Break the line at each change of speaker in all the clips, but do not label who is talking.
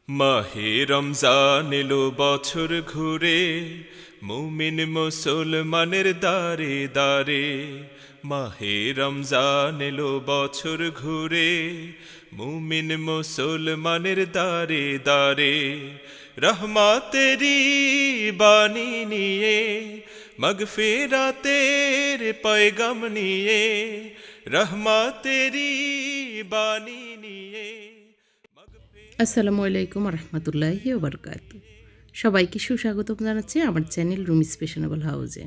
মাহে রমজান এলো বছর ঘুরে, মুমিন মুসলমানের দারে দারে। মাহে রমজান এলো বছর ঘুরে, মুমিন মুসলমানের দারে দারে। রহমাতেরি বাণী নিয়ে, মগফিরাতের পয়গাম নিয়ে, রহমাতেরি বাণী নিয়ে।
আসসালামু আলাইকুম রহমতুল্লাহি ওবরকাতু। সবাইকে সুস্বাগতম জানাচ্ছি আমার চ্যানেল রুমিস ফ্যাশনেবল হাউসে।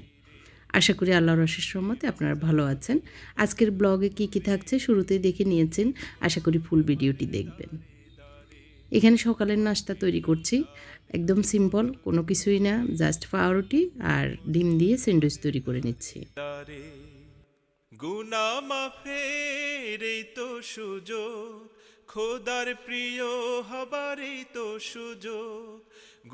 আশা করি আল্লাহর অশেষ রহমতে আপনারা ভালো আছেন। আজকের ব্লগে কি কি থাকছে শুরুতেই দেখে নিয়েছেন, আশা করি ফুল ভিডিওটি দেখবেন। এখানে সকালের নাস্তা তৈরি করছি, একদম সিম্পল, কোনো কিছুই না, জাস্ট পাউরুটি আর ডিম দিয়ে স্যান্ডউইচ তৈরি করে নিচ্ছি।
গুনা মাফের এই তো সুযোগ, খোদার প্রিয় হবার এই তো সুযোগ।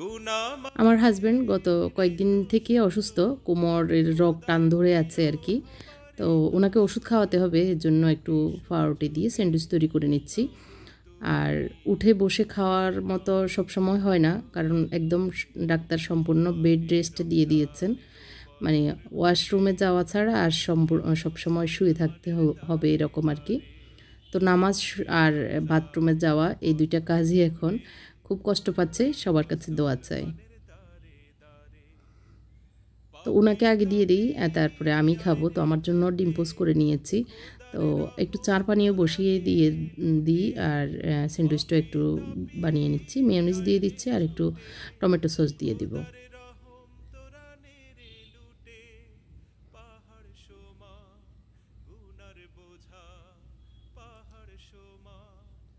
গুনা
আমার হাজব্যান্ড গত কয়েকদিন থেকে অসুস্থ, কোমরের রোগ টান ধরে আছে আর কি। তো ওনাকে ওষুধ খাওয়াতে হবে, এর জন্য একটু পাউরুটি দিয়ে স্যান্ডউইচ তৈরি করে নিচ্ছি। আর উঠে বসে খাওয়ার মতো সবসময় হয় না, কারণ একদম ডাক্তার সম্পূর্ণ বেড রেস্ট দিয়ে দিয়েছেন, মানে ওয়াশরুমে যাওয়া ছাড়া আর সবসময় শুয়ে থাকতে হবে এরকম আর কি। তো নামাজ আর বাথরুমে যাওয়া, এই দুইটা কাজই এখন খুব কষ্ট পাচ্ছে, সবার কাছে দোয়া চাই। তো ওনাকে আগে দিয়ে দিই, তারপরে আমি খাবো। তো আমার জন্য ডিম পোস্ট করে নিয়েছি, তো একটু চার পানিও বসিয়ে দিয়ে দিই, আর স্যান্ডউইচটা একটু বানিয়ে নিচ্ছি, মেয়োনিজ দিয়ে দিচ্ছি আর একটু টমেটো সস দিয়ে দিব।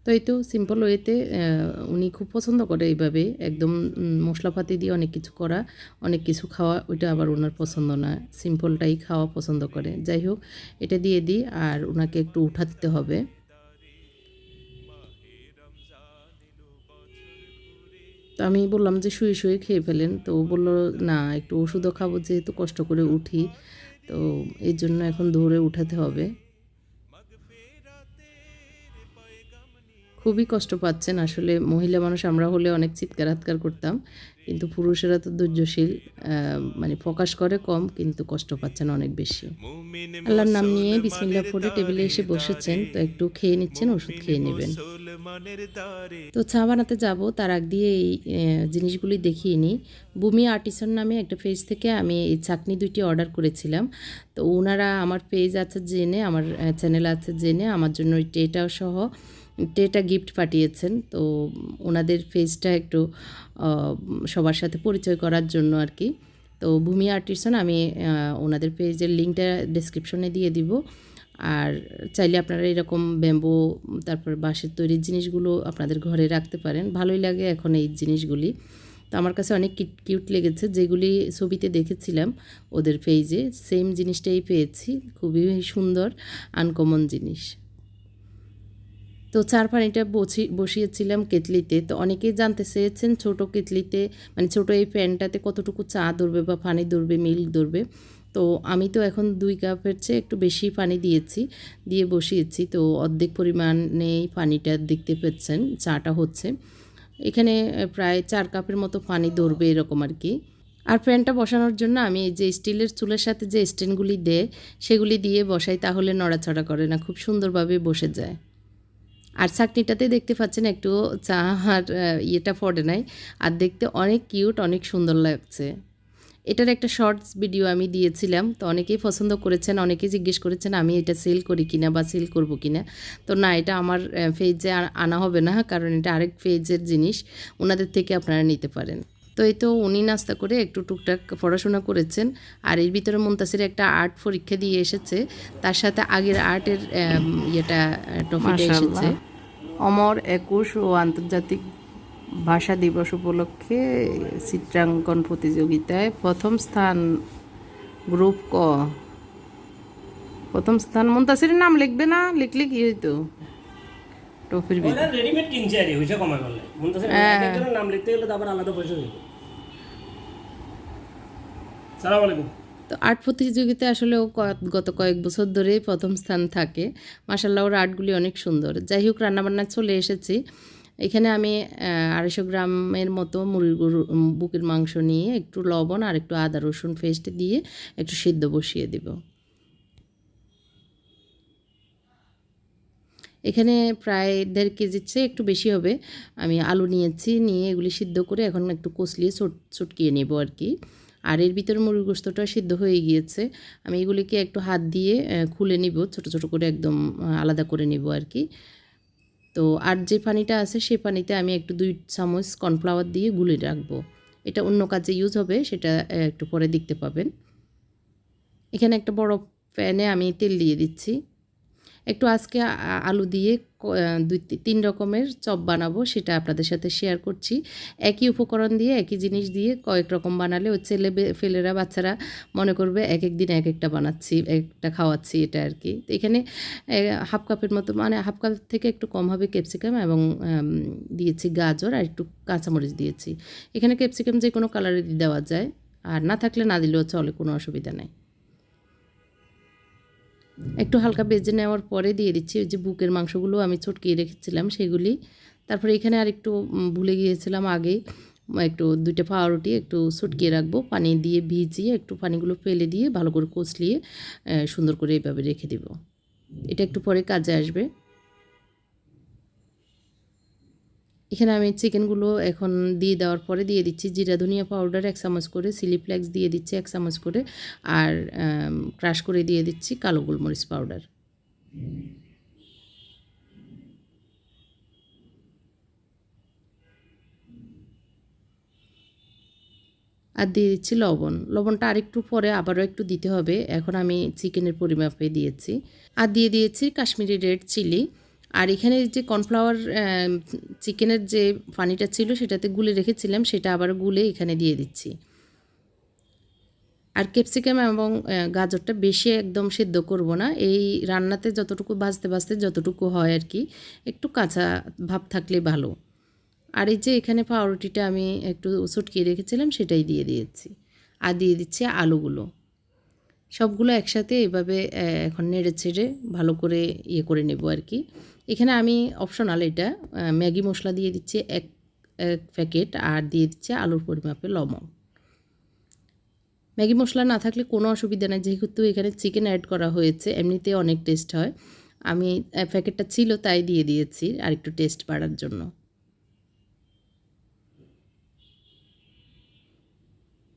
তো এই তো সিম্পল ওয়েতে উনি খুব পছন্দ করে এইভাবে, একদম মশলাপাতি দিয়ে অনেক কিছু করা, অনেক কিছু খাওয়া, ওইটা আবার ওনার পছন্দ না, সিম্পলটাই খাওয়া পছন্দ করে। যাই হোক, এটা দিয়ে দিই আর ওনাকে একটু উঠাতে হবে। তো আমি বললাম যে শুয়ে শুয়ে খেয়ে ফেলেন, তো ও বললো না, একটু ওষুধও খাবো, যেহেতু কষ্ট করে উঠি, তো এই জন্য এখন দৌড়ে উঠাতে হবে। খুবই কষ্ট পাচ্ছেন আসলে, মহিলা মানুষ আমরা হলে অনেক চিৎকার হাতকার করতাম, কিন্তু পুরুষেরা তো ধৈর্যশীল, মানে প্রকাশ করে কম, কিন্তু কষ্ট পাচ্ছেন অনেক বেশি। আল্লাহর নাম নিয়ে বিসমিল্লাহ পড়ে টেবিলে এসে বসেছেন, তো একটু খেয়ে নিচ্ছেন, ওষুধ খেয়ে নেবেন। তো চা বানাতে যাব, তার আগ দিয়ে এই জিনিসগুলি দেখিয়ে নিই। বুমি আর্টিসান নামে একটা পেজ থেকে আমি এই চাকনি দুইটি অর্ডার করেছিলাম। তো ওনারা আমার পেজ আছে জেনে, আমার চ্যানেল আছে জেনে আমার জন্য ওই ট্রেটাও সহ ট্রেটা গিফট পাঠিয়েছেন। তো ওনাদের পেজটা একটু সবার সাথে পরিচয় করার জন্য আর কি। তো ভূমি আর্টিসান, আমি ওনাদের পেজের লিঙ্কটা ডেসক্রিপশনে দিয়ে দিব। আর চাইলে আপনারা এরকম ব্যাম্বো, তারপর বাঁশের তৈরি জিনিসগুলো আপনাদের ঘরে রাখতে পারেন, ভালোই লাগে এখন এই জিনিসগুলি। তো আমার কাছে অনেক কিউট লেগেছে, যেগুলি ছবিতে দেখেছিলাম ওদের পেজে, সেম জিনিসটাই পেয়েছি, খুবই সুন্দর আনকমন জিনিস। তো চার পানিটা বসিয়েছিলাম কেতলিতে। তো অনেকেই জানতে চেয়েছেন ছোট কেতলিতে, মানে ছোট এই প্যানটাতে কতটুকু চা ধরবে বা পানি ধরবে, মিল্ক ধরবে। তো আমি তো এখন 2 কাপের চেয়ে একটু বেশি পানি দিয়েছি, দিয়ে বসিয়েছি। তো অর্ধেক পরিমাণেই পানিটা দেখতে পাচ্ছেন চাটা হচ্ছে। এখানে প্রায় 4 কাপের মতো পানি ধরবে এরকম আর কি। আর প্যানটা বসানোর জন্য আমি এই যে স্টিলের চুলের সাথে যে স্ট্যান্ডগুলি দেয় সেগুলি দিয়ে বসাই, তাহলে নড়াচড়া করে না, খুব সুন্দরভাবে বসে যায়। আর চাকনিটাতে দেখতে পাচ্ছেন একটু চা আর ইয়েটা পড়ে নাই, আর দেখতে অনেক কিউট, অনেক সুন্দর লাগছে। এটার একটা শর্টস ভিডিও আমি দিয়েছিলাম, তো অনেকেই পছন্দ করেছেন, অনেকেই জিজ্ঞেস করেছেন আমি এটা সেল করি কিনা বা সেল করব কিনা। তো না, এটা আমার পেজে আনা হবে না, কারণ এটা আরেক পেজের জিনিস, ওনাদের থেকে আপনারা নিতে পারেন। তো এই তো উনি নাস্তা করে একটু টুকটাক পড়াশোনা করেছেন, আর এর ভিতরে মুনতাসির একটা আর্ট পরীক্ষা দিয়ে এসেছে, তার সাথে আগের আর্টের ইয়েটা টপিকটা এসেছে। অমর 21 ও আন্তর্জাতিক ভাষা দিবস উপলক্ষে চিত্রাঙ্কন প্রতিযোগিতায় প্রথম স্থান গ্রুপ ক, প্রথম স্থান। মুনতাসিরের নাম লিখবে না, লিখলে কি হইতো টপির ভিতরে
রেডিমেড কিনছে আর হইছে কমাই বললে মুনতাসির নাম লিখতে গেলে তারপর আলাদা পয়সা দিবে। সালাম আলাইকুম।
তো আর্ট প্রতিযোগিতায় আসলে ও গত কয়েক বছর ধরে প্রথম স্থান থাকে। মাশাআল্লাহ, ওর আর্টগুলি অনেক সুন্দর। যাই হোক, রান্নাবান্না চলে এসেছি। এখানে আমি 250 গ্রামের মতো মুরগির বুকের মাংস নিয়ে একটু লবণ আর একটু আদা রসুন পেস্ট দিয়ে একটু সিদ্ধ বসিয়ে দেব। এখানে প্রায় 1.5 কেজির চেয়ে একটু বেশি হবে। আমি আলু নিয়েছি, নিয়ে এগুলি সিদ্ধ করে এখন একটু কষলিয়ে চটকিয়ে নেব আর কি। আর এর ভিতরে মুরগির গোশতটা সিদ্ধ হয়ে গিয়েছে। আমি এগুলিকে একটু হাত দিয়ে খুলে নিব, ছোট ছোট করে একদম আলাদা করে নিব আর কি। তো আর যে পানিটা আছে সেই পানিতে আমি একটু 2 চামচ কর্নফ্লাওয়ার দিয়ে গুলে রাখবো। এটা অন্য কাজে ইউজ হবে, সেটা একটু পরে দেখতে পাবেন। এখানে একটা বড় প্যানে আমি তেল দিয়ে দিচ্ছি। একটু আজকে আলু দিয়ে 2-3 রকমের চপ বানাবো, সেটা আপনাদের সাথে শেয়ার করছি। একই উপকরণ দিয়ে একই জিনিস দিয়ে কয়েক রকম বানালে ও ফেলেরা বাচ্চারা মনে করবে এক এক দিন এক একটা বানাচ্ছি, একটা খাওয়াচ্ছি, এটা আর কি। তো এখানে হাফ কাপের মতো, মানে হাফ কাপ থেকে একটু কম হবে ক্যাপসিকাম, এবং দিয়েছি গাজর আর একটু কাঁচামরিচ দিয়েছি। এখানে ক্যাপসিকাম যে কোনো কালারে দেওয়া যায়, আর না থাকলে না দিলেও চলে, কোনো অসুবিধা নেই। একটু হালকা ভেজে নেওয়ার পরে দিয়ে দিচ্ছি ওই যে বুকের মাংসগুলো আমি চটকিয়ে রেখেছিলাম সেগুলি। তারপরে এখানে আর একটু ভুলে গিয়েছিলাম আগে, একটু 2টা পাউরুটি একটু চটকিয়ে রাখবো, পানি দিয়ে ভিজিয়ে একটু পানিগুলো ফেলে দিয়ে ভালো করে কষলিয়ে সুন্দর করে এইভাবে রেখে দেব। এটা একটু পরে কাজে আসবে। এখানে আমি চিকেনগুলো এখন দিয়ে দেওয়ার পরে দিয়ে দিচ্ছি জিরা ধনিয়া পাউডার 1 চামচ করে, চিলি ফ্লেক্স দিয়ে দিচ্ছি 1 চামচ করে, আর ক্রাশ করে দিয়ে দিচ্ছি কালো গোলমরিচ পাউডার। আর দিয়ে দিচ্ছি লবণ। লবণটা আরেকটু পরে আবারও একটু দিতে হবে, এখন আমি চিকেনের পরিমাপে দিয়েছি। আর দিয়ে দিয়েছি কাশ্মীরি রেড চিলি। আর এখানে যে কর্নফ্লাওয়ার চিকেনের যে পানিটা ছিল সেটাতে গুলে রেখেছিলাম, সেটা আবার গুলে এখানে দিয়ে দিচ্ছি। আর ক্যাপসিকাম এবং গাজরটা বেশি একদম সেদ্ধ করব না, এই রান্নাতে যতটুকু ভাজতে ভাজতে যতটুকু হয় আর কি, একটু কাঁচা ভাব থাকলে ভালো। আর এই যে এখানে পাউরুটিটা আমি একটু চটকিয়ে রেখেছিলাম সেটাই দিয়ে দিয়েছি, আর দিয়ে দিচ্ছি আলুগুলো। সবগুলো একসাথে এভাবে এখন নেড়ে ছেড়ে ভালো করে ইয়ে করে নেব আর কি। এখানে আমি অপশনাল এটা ম্যাগি মশলা দিয়ে দিচ্ছি এক প্যাকেট, আর দিয়ে দিচ্ছি আলুর পরিমাপে লবণ। ম্যাগি মশলা না থাকলে কোনো অসুবিধা নেই, যেহেতু এখানে চিকেন অ্যাড করা হয়েছে, এমনিতে অনেক টেস্ট হয়। আমি প্যাকেটটা ছিল তাই দিয়ে দিয়েছি আর একটু টেস্ট বাড়ার জন্য।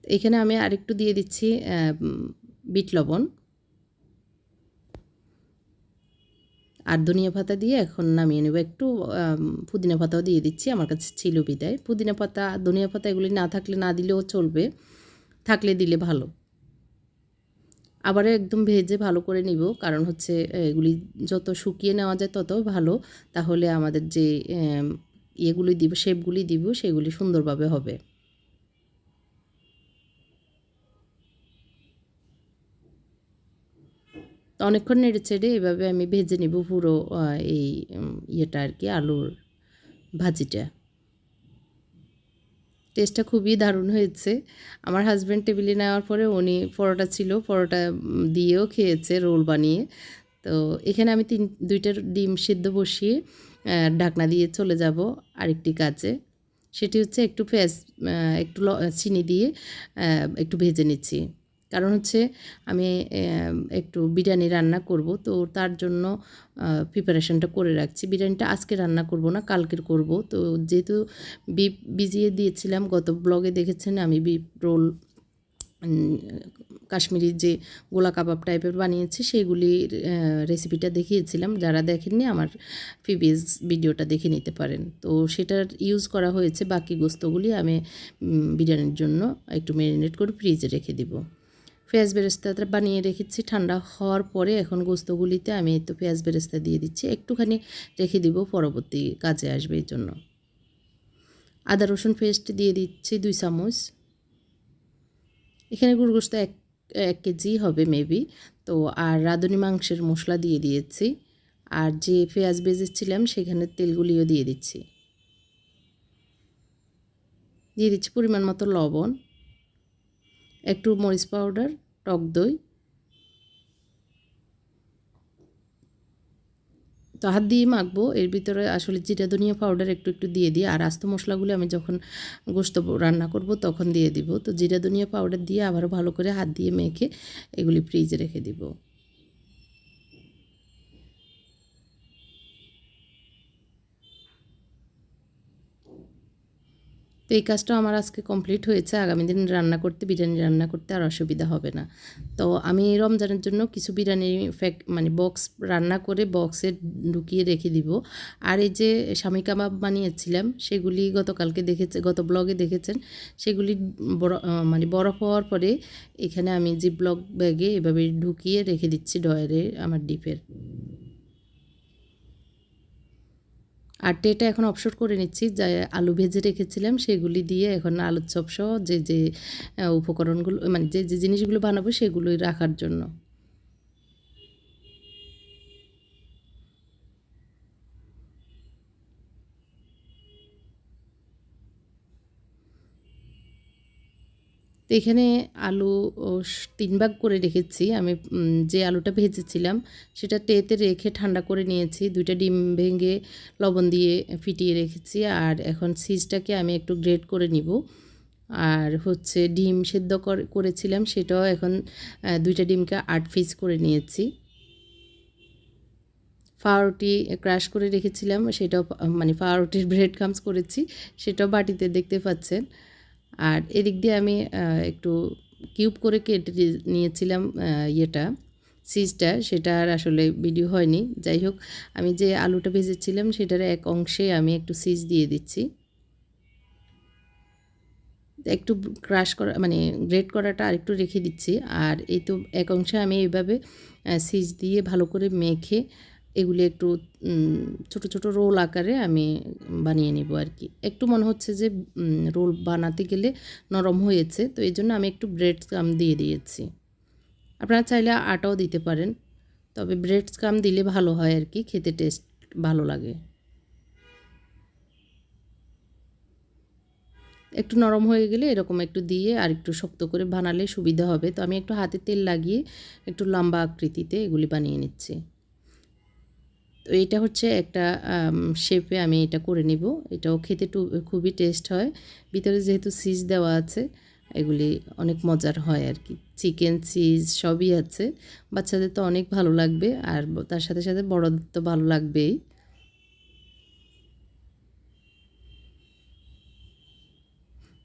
এখানে আমি আরেকটু দিয়ে দিচ্ছি বিট লবণ আর ধনিয়া পাতা দিয়ে এখন নামিয়ে নেব। একটু পুদিনা পাতাও দিয়ে দিচ্ছি, আমার কাছে ছিল বিদায়। পুদিনা পাতা ধনিয়া পাতা এগুলি না থাকলে না দিলেও চলবে, থাকলে দিলে ভালো। আবারও একদম ভেজে ভালো করে নিব, কারণ হচ্ছে এগুলি যত শুকিয়ে নেওয়া যায় তত ভালো, তাহলে আমাদের যে ইয়েগুলি দিব, শেপগুলি দিব, সেগুলি সুন্দরভাবে হবে। তো অনেকক্ষণ নেড়ে চেড়ে এভাবে আমি ভেজে নিব পুরো এই ইয়েটা আর কি, আলুর ভাজিটা। টেস্টটা খুবই দারুণ হয়েছে। আমার হাজব্যান্ড টেবিলে নেওয়ার পরে উনি পরোটা ছিল, পরোটা দিয়েও খেয়েছে রোল বানিয়ে। তো এখানে আমি 2টা ডিম সিদ্ধ বসিয়ে ঢাকনা দিয়ে চলে যাব আরেকটি কাজে। সেটি হচ্ছে একটু একটু চিনি দিয়ে একটু ভেজে নিচ্ছি, কারণ হচ্ছে আমি একটু বিরিয়ানি রান্না করব, তো তার জন্য প্রিপারেশনটা করে রাখছি। বিরিয়ানিটা আজকে রান্না করব না, কালকের করব। তো যেহেতু বিফ ভিজিয়ে দিয়েছিলাম, গত ব্লগে দেখেছেন আমি বিফ রোল কাশ্মীরি যে গোলা কাবাব টাইপের বানিয়েছি, সেইগুলির রেসিপিটা দেখিয়েছিলাম। যারা দেখেননি আমার প্রিভিয়াস ভিডিওটা দেখে নিতে পারেন। তো সেটার ইউজ করা হয়েছে, বাকি গোস্তগুলি আমি বিরিয়ানির জন্য একটু ম্যারিনেট করে ফ্রিজে রেখে দিব। পেঁয়াজ বেরেস্তাটা বানিয়ে রেখেছি, ঠান্ডা হওয়ার পরে এখন গোস্তগুলিতে আমি তো পেঁয়াজ বেরেস্তা দিয়ে দিচ্ছি, একটুখানি রেখে দিব, পরবর্তী কাজে আসবে এই জন্য। আদা রসুন পেস্ট দিয়ে দিচ্ছি 2 চামচ। এখানে গরুর গোস্ত 1 কেজি হবে মেবি। তো আর রাঁধুনি মাংসের মশলা দিয়ে দিয়েছি, আর যে পেঁয়াজ ভেজেছিলাম সেখানে তেলগুলিও দিয়ে দিচ্ছি। দিয়ে দিচ্ছি পরিমাণ মতো লবণ, একটু মরিচ পাউডার, টক দই। তো তো হাত দিয়ে মাখবো। এর ভিতরে আসলে জিরা ধনিয়া পাউডার একটু একটু দিয়ে দিই, আর আস্ত মশলাগুলো আমি যখন গোশত রান্না করব তখন দিয়ে দিব। তো জিরা ধনিয়া পাউডার দিয়ে আবারও ভালো করে হাত দিয়ে মেখে এগুলি ফ্রিজে রেখে দিব। তো এই কাজটা আমার আজকে কমপ্লিট হয়েছে। আগামী দিন রান্না করতে, বিরিয়ানি রান্না করতে আর অসুবিধা হবে না। তো আমি রমজানের জন্য কিছু বিরিয়ানি মানে বক্স রান্না করে বক্সে ঢুকিয়ে রেখে দিব। আর এই যে শামি কাবাব বানিয়েছিলাম সেগুলি গত ব্লগে দেখেছেন, সেগুলি মানে বরফ হওয়ার পরে এখানে আমি জিপলক ব্যাগে এভাবে ঢুকিয়ে রেখে দিচ্ছি ডয়ারে আমার ডিপের। আর টেটা এখন অফশোর করে নিচ্ছি, যা আলু ভেজে রেখেছিলাম সেগুলি দিয়ে এখন আলুর চপ সহ যে উপকরণগুলো মানে যে জিনিসগুলো বানাবো সেগুলোই রাখার জন্য। তো এখানে আলু 3 ভাগ করে রেখেছি আমি। যে আলুটা ভেজেছিলাম সেটা টেতে রেখে ঠান্ডা করে নিয়েছি। 2টা ডিম ভেঙে লবণ দিয়ে ফিটিয়ে রেখেছি। আর এখন চিজটাকে আমি একটু গ্রেট করে নিব। আর হচ্ছে ডিম সেদ্ধ করেছিলাম সেটাও এখন 2টা ডিমকে 8 পিস করে নিয়েছি। পাউরুটি ক্রাশ করে রেখেছিলাম, সেটাও মানে পাউরুটির ব্রেড ক্রাম্বস করেছি, সেটাও বাটিতে দেখতে পাচ্ছেন। আর এদিক দিয়ে আমি একটু কিউব করে কেটে নিয়েছিলাম চিজটা, সেটা আর আসলে ভিডিও হয়নি। যাই হোক, আমি যে আলুটা ভেজেছিলাম সেটার এক অংশে আমি একটু চিজ দিয়ে দিচ্ছি। একটু ক্রাশ করা মানে গ্রেট করাটা আরেকটু রেখে দিচ্ছি। আর এই তো এক অংশে আমি এইভাবে চিজ দিয়ে ভালো করে মেখে এগুলি একটু ছোট ছোট রোল আকারে আমি বানিয়ে নেব আর কি। একটু মনে হচ্ছে যে রোল বানাতে গেলে নরম হয়েছে, তো এই জন্য আমি একটু ব্রেড ক্রাম্ব দিয়ে দিয়েছি। আপনারা চাইলে আটাও দিতে পারেন, তবে ব্রেড ক্রাম্ব দিলে ভালো হয় আর কি, খেতে টেস্ট ভালো লাগে। একটু নরম হয়ে গেলে এরকম একটু দিয়ে আর একটু শক্ত করে বানালে সুবিধা হবে। তো আমি একটু হাতে তেল লাগিয়ে একটু লম্বা আকৃতিতে এগুলি বানিয়ে নিচ্ছি। তো এটা হচ্ছে একটা শেপে আমি এটা করে নিব। এটাও খেতে খুবই টেস্ট হয়। ভিতরে যেহেতু চিজ দেওয়া আছে এগুলি অনেক মজার হয় আর কি। চিকেন চিজ সবই আছে। বাচ্চাদের তো অনেক ভালো লাগবে, আর তার সাথে সাথে বড়দের তো ভালো লাগবেই।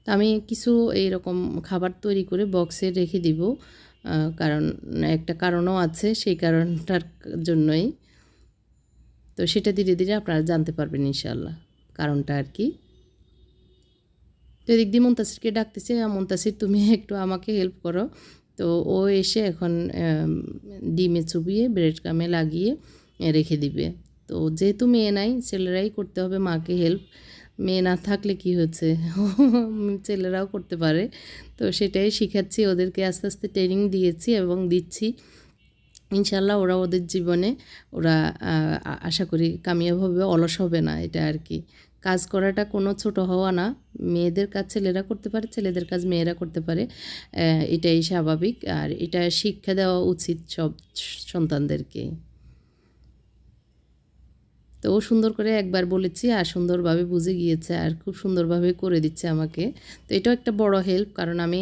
তো আমি কিছু এইরকম খাবার তৈরি করে বক্সে রেখে দিব, কারণ একটা কারণও আছে, সেই কারণটার জন্যই। তো সেটা ধীরে ধীরে আপনারা জানতে পারবেন ইনশাআল্লাহ, কারণটা আর কি। তো এদিক দিয়ে মুনতাসিরকে ডাকতেছে, মুনতাসির তুমি একটু আমাকে হেল্প করো। তো ও এসে এখন ডিমে চুবিয়ে ব্রেড ক্রামে লাগিয়ে রেখে দিবে। তো যেহেতু মেয়ে নাই, ছেলেরাই করতে হবে মাকে হেল্প। মেয়ে না থাকলে কি হচ্ছে, ছেলেরাও করতে পারে। তো সেটাই শিখাচ্ছি ওদেরকে, আস্তে আস্তে ট্রেনিং দিয়েছি এবং দিচ্ছি। ইনশাল্লাহ ওরা ওদের জীবনে ওরা আশা করি কামিয়াব হবে, অলস হবে না। এটা আর কি, কাজ করাটা কোনো ছোট হওয়া না। মেয়েদের কাজ ছেলেরা করতে পারে, ছেলেদের কাজ মেয়েরা করতে পারে, এটাই স্বাভাবিক। আর এটা শিক্ষা দেওয়া উচিত সব সন্তানদেরকে। তো ও সুন্দর করে একবার বলেছি আর সুন্দরভাবে বুঝে গিয়েছে, আর খুব সুন্দরভাবে করে দিচ্ছে আমাকে। তো এটাও একটা বড় হেল্প, কারণ আমি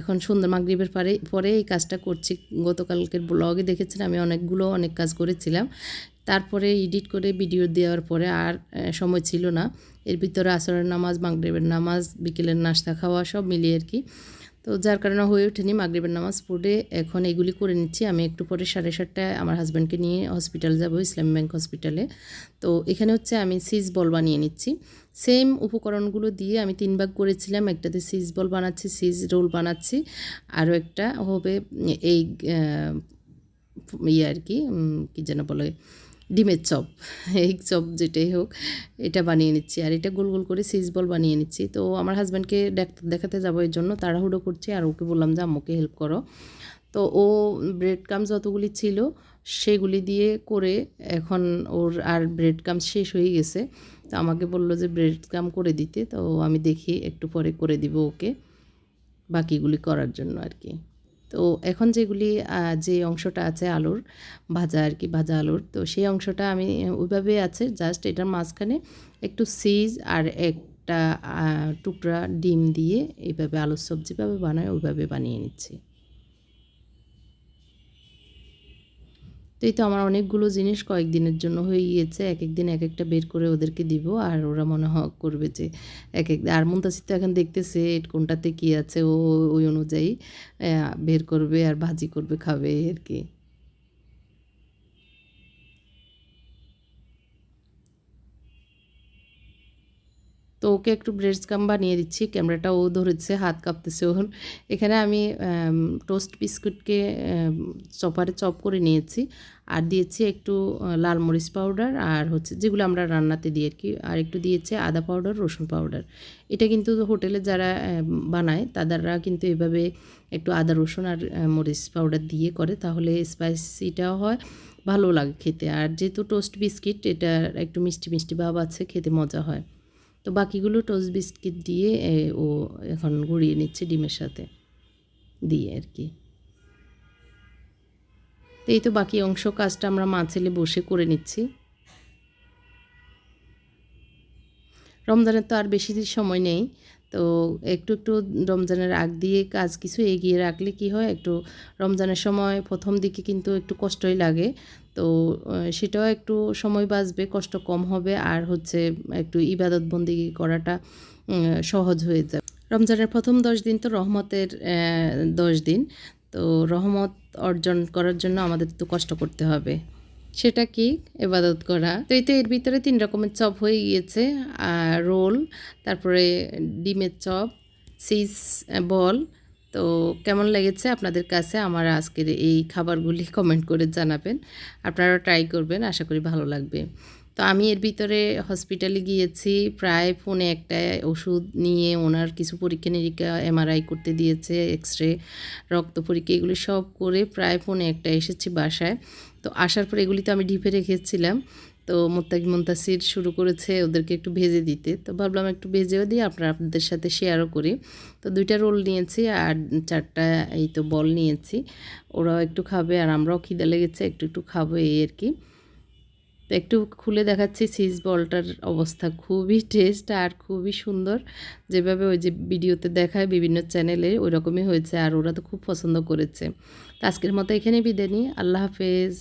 এখন সুন্দর মাগরিবের পরে এই কাজটা করছি। গতকালকের ব্লগে দেখেছেন আমি অনেক কাজ করেছিলাম। তারপরে এডিট করে ভিডিও দেওয়ার পরে আর সময় ছিল না। এর ভিতরে আসরের নামাজ, মাগরিবের নামাজ, বিকেলের নাস্তা খাওয়া সব মিলিয়ে আর কি। তো যার কারণে হয়ে ওঠেনি। মাগরিবের নামাজ পড়ে এখন এগুলি করে নিচ্ছি। আমি একটু পরে 7:30টায় আমার হাজব্যান্ডকে নিয়ে হসপিটাল যাব, ইসলামী ব্যাংক হসপিটালে। তো এখানে হচ্ছে আমি চিজ বল বানিয়ে নিচ্ছি। সেম উপকরণগুলো দিয়ে আমি 3 ভাগ করেছিলাম। একটাতে চিজ বল বানাচ্ছি, চিজ রোল বানাচ্ছি, আরও একটা হবে এই আর কি, কী যেন বলে, ডিমের চপ, এগ চপ যেটাই হোক, এটা বানিয়ে নিচ্ছি। আর এটা গোল গোল করে চিজ বল বানিয়ে নিচ্ছি। তো আমার হাজব্যান্ডকে দেখাতে যাবো, এর জন্য তাড়াহুড়ো করছি। আর ওকে বললাম যে আম্মুকে হেল্প করো। তো ও ব্রেড ক্রাম্বস যতগুলি ছিল সেগুলি দিয়ে করে এখন ওর আর ব্রেড ক্রাম্বস শেষ হয়ে গেছে। তো আমাকে বললো যে ব্রেড ক্রাম্ব করে দিতে। তো আমি দেখি একটু পরে করে দিব ওকে, বাকিগুলি করার জন্য আর কি। তো এখন যেগুলি যে অংশটা আছে আলুর ভাজা আর কি, ভাজা আলুর, তো সেই অংশটা আমি ওইভাবে আছে, জাস্ট এটার মাঝখানে একটু চিজ আর একটা টুকরা ডিম দিয়ে এইভাবে আলুর সবজিভাবে বানায় ওইভাবে বানিয়ে নিচ্ছি। তো এই তো আমার অনেকগুলো জিনিস কয়েকদিনের জন্য হয়ে গিয়েছে, এক এক দিন এক একটা বের করে ওদেরকে দিব, আর ওরা মনে করবে যে এক এক, আর মুনতাসির তো এখন দেখতেছে কোনটাতে কী আছে, ও ওই অনুযায়ী বের করবে আর ভাজি করবে, খাবে আর কি। তো ওকে একটু ব্রেড স্কাম বানিয়ে দিচ্ছি, ক্যামেরাটা ও ধরেছে, হাত কাঁপতেছে ওর। এখানে আমি টোস্ট বিস্কুটকে চপারে চপ করে নিয়েছি, আর দিয়েছি একটু লাল মরিচ পাউডার, আর হচ্ছে যেগুলো আমরা রান্নাতে দিই আর কি, আর একটু দিয়েছে আদা পাউডার, রসুন পাউডার। এটা কিন্তু হোটেলে যারা বানায় তাদেররা কিন্তু এভাবে একটু আদা রসুন আর মরিচ পাউডার দিয়ে করে, তাহলে স্পাইসিটাও হয়, ভালো লাগে খেতে। আর যেহেতু টোস্ট বিস্কিট, এটা একটু মিষ্টি মিষ্টি ভাব আছে, খেতে মজা হয়। তো বাকিগুলো টোস্ট বিস্কিট দিয়ে ও এখন গুঁড়িয়ে নিচ্ছে ডিমের সাথে দিয়ে আর কি। তো এই তো বাকি অংশ কাজটা আমরা মা ছেলে বসে করে নিচ্ছি। রমজানের তো আর বেশি সময় নেই, তো একটু একটু রমজানের আগ দিয়ে কাজ কিছু এগিয়ে রাখলে কি হয়, একটু রমজানের সময় প্রথম দিকে কিন্তু একটু কষ্টই লাগে, তো সেটাও একটু সময় বাঁচবে, কষ্ট কম হবে, আর হচ্ছে একটু ইবাদত বন্দিগি করাটা সহজ হয়ে যাবে। রমজানের প্রথম 10 দিন তো রহমতের 10 দিন, তো রহমত অর্জন করার জন্য আমাদের তো কষ্ট করতে হবে। সেটা কি, ইবাদত করা। তো এই তো এর ভিতরে 3 রকমের চপ হয়ে গিয়েছে, রোল, তারপরে ডিমের চপ, চিজ বল। তো কেমন লেগেছে আপনাদের কাছে আমার আজকের এই খাবারগুলি কমেন্ট করে জানাবেন, আপনারা ট্রাই করবেন, আশা করি ভালো লাগবে। তো আমি এর ভিতরে হসপিটালে গিয়েছি প্রায় 1:45 ওষুধ নিয়ে, ওনার কিছু পরীক্ষা নিরীক্ষা এমআরআই করতে দিয়েছে, এক্সরে, রক্ত পরীক্ষা, এগুলি সব করে প্রায় 1:45 এসেছি বাসায়। তো আসার পর এগুলি তো আমি ডিপে রেখেছিলাম, তো মুনতাসির শুরু করেছে ওদেরকে একটু ভেজে দিতে, তো ভাবলাম একটু ভেজেও দিই, আপনাদের সাথে শেয়ারও করি। তো 2টা রোল নিয়েছি আর 4টা এই তো বল নিয়েছি, ওরাও একটু খাবে আর আমরাও খিদে লেগেছে, একটু একটু খাবো এই আর কি। তো একটু খুলে দেখাচ্ছি, চিজ বলটার অবস্থা খুবই টেস্ট আর খুবই সুন্দর, যেভাবে ওই যে ভিডিওতে দেখায় বিভিন্ন চ্যানেলে ওই রকমই হয়েছে, আর ওরা তো খুব পছন্দ করেছে। তো আজকের মতো এখানে বিদায় নিই, আল্লাহ হাফেজ।